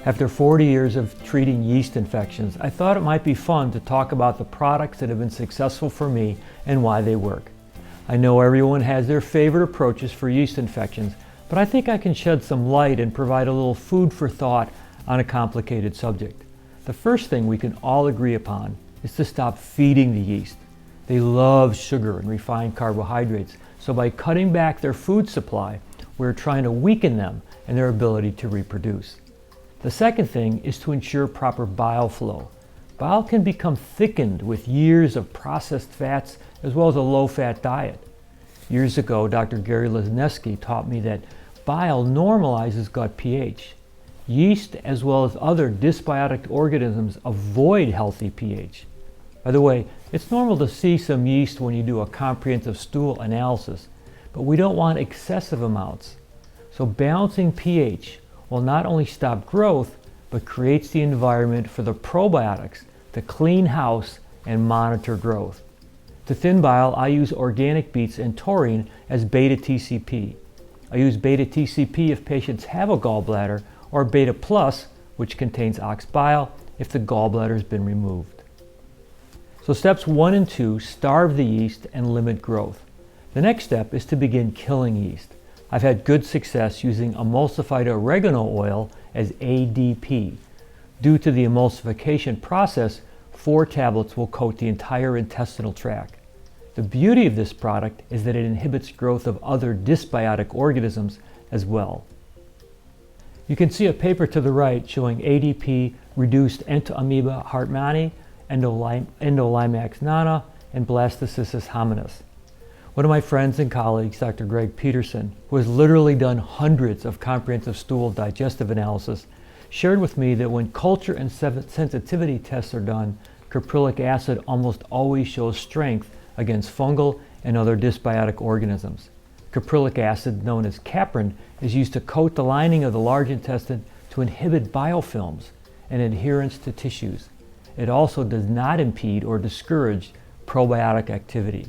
After 40 years of treating yeast infections, I thought it might be fun to talk about the products that have been successful for me and why they work. I know everyone has their favorite approaches for yeast infections, but I think I can shed some light and provide a little food for thought on a complicated subject. The first thing we can all agree upon is to stop feeding the yeast. They love sugar and refined carbohydrates, so by cutting back their food supply, we're trying to weaken them and their ability to reproduce. The second thing is to ensure proper bile flow. Bile can become thickened with years of processed fats as well as a low-fat diet. Years ago, Dr. Gary Lesniewski taught me that bile normalizes gut pH. Yeast as well as other dysbiotic organisms avoid healthy pH. By the way, it's normal to see some yeast when you do a comprehensive stool analysis, but we don't want excessive amounts. So balancing pH will not only stop growth, but creates the environment for the probiotics to clean house and monitor growth. To thin bile, I use organic beets and taurine as beta-TCP. I use beta-TCP if patients have a gallbladder, or beta plus, which contains ox bile, if the gallbladder has been removed. So steps 1 and 2 starve the yeast and limit growth. The next step is to begin killing yeast. I've had good success using emulsified oregano oil as ADP. Due to the emulsification process, 4 tablets will coat the entire intestinal tract. The beauty of this product is that it inhibits growth of other dysbiotic organisms as well. You can see a paper to the right showing ADP reduced Entamoeba hartmanni, Endolimax nana, and Blastocystis hominis. One of my friends and colleagues, Dr. Greg Peterson, who has literally done hundreds of comprehensive stool digestive analysis, shared with me that when culture and sensitivity tests are done, caprylic acid almost always shows strength against fungal and other dysbiotic organisms. Caprylic acid, known as caprin, is used to coat the lining of the large intestine to inhibit biofilms and adherence to tissues. It also does not impede or discourage probiotic activity.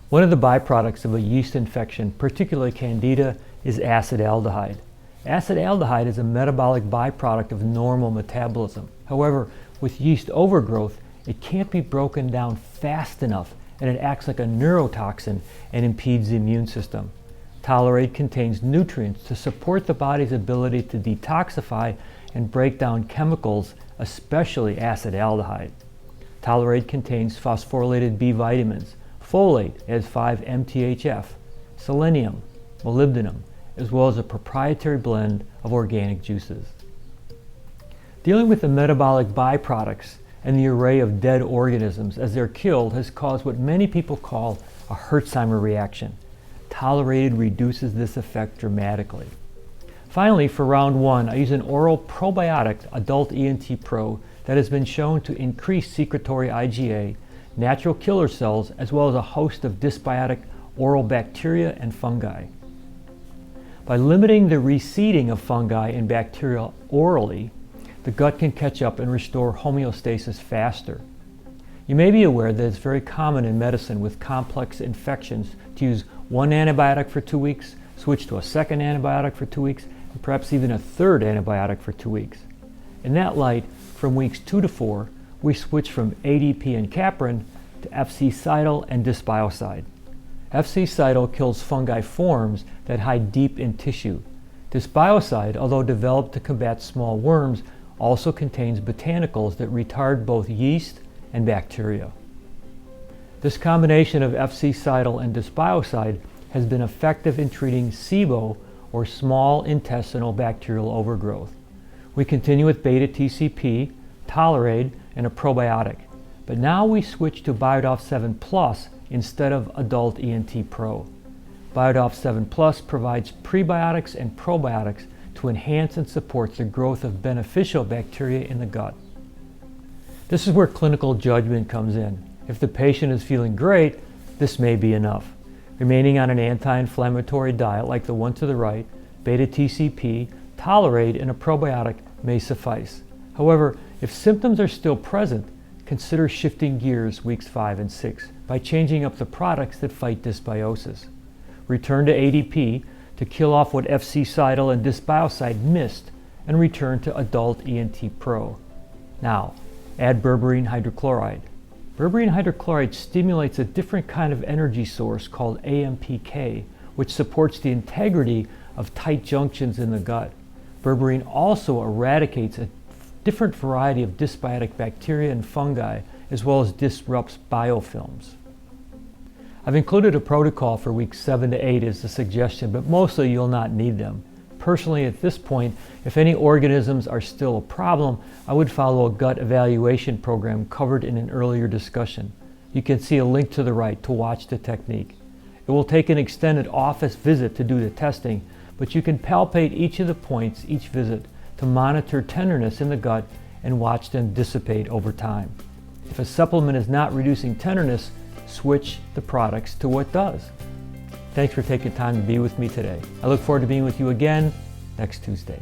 One of the byproducts of a yeast infection, particularly candida, is acetaldehyde. Acetaldehyde is a metabolic byproduct of normal metabolism. However, with yeast overgrowth, it can't be broken down fast enough, and it acts like a neurotoxin and impedes the immune system. Tolerate contains nutrients to support the body's ability to detoxify and break down chemicals, especially acetaldehyde. Tolerate contains phosphorylated B vitamins, folate as 5-MTHF, selenium, molybdenum, as well as a proprietary blend of organic juices. Dealing with the metabolic byproducts and the array of dead organisms as they're killed has caused what many people call a Herxheimer reaction. Tolerated reduces this effect dramatically. Finally, for round 1, I use an oral probiotic, adult ENT-Pro, that has been shown to increase secretory IgA, natural killer cells, as well as a host of dysbiotic oral bacteria and fungi. By limiting the reseeding of fungi and bacteria orally, the gut can catch up and restore homeostasis faster. You may be aware that it's very common in medicine with complex infections to use one antibiotic for 2 weeks, switch to a second antibiotic for 2 weeks, and perhaps even a third antibiotic for 2 weeks. In that light, from weeks 2 to 4, we switch from ADP and caprin to FC-Cidal and dysbiocide. FC-Cidal kills fungi forms that hide deep in tissue. Dysbiocide, although developed to combat small worms, also contains botanicals that retard both yeast and bacteria. This combination of FC-Cidal and dysbiocide has been effective in treating SIBO, or small intestinal bacterial overgrowth. We continue with beta-TCP, Tolerade, and a probiotic, but now we switch to Biodoff 7 Plus instead of adult ENT-Pro. Biodoff 7 Plus provides prebiotics and probiotics to enhance and support the growth of beneficial bacteria in the gut. This is where clinical judgment comes in. If the patient is feeling great, this may be enough. Remaining on an anti-inflammatory diet like the one to the right, beta-TCP, Tolerade, and a probiotic may suffice. However, if symptoms are still present, consider shifting gears weeks 5 and 6 by changing up the products that fight dysbiosis. Return to ADP to kill off what FC-Cidal and dysbiocide missed, and return to adult ENT-Pro. Now, add berberine hydrochloride. Berberine hydrochloride stimulates a different kind of energy source called AMPK, which supports the integrity of tight junctions in the gut. Berberine also eradicates a different variety of dysbiotic bacteria and fungi, as well as disrupts biofilms. I've included a protocol for weeks 7 to 8 as a suggestion, but mostly you'll not need them. Personally, at this point, if any organisms are still a problem, I would follow a gut evaluation program covered in an earlier discussion. You can see a link to the right to watch the technique. It will take an extended office visit to do the testing, but you can palpate each of the points each visit to monitor tenderness in the gut and watch them dissipate over time. If a supplement is not reducing tenderness, switch the products to what does. Thanks for taking time to be with me today. I look forward to being with you again next Tuesday.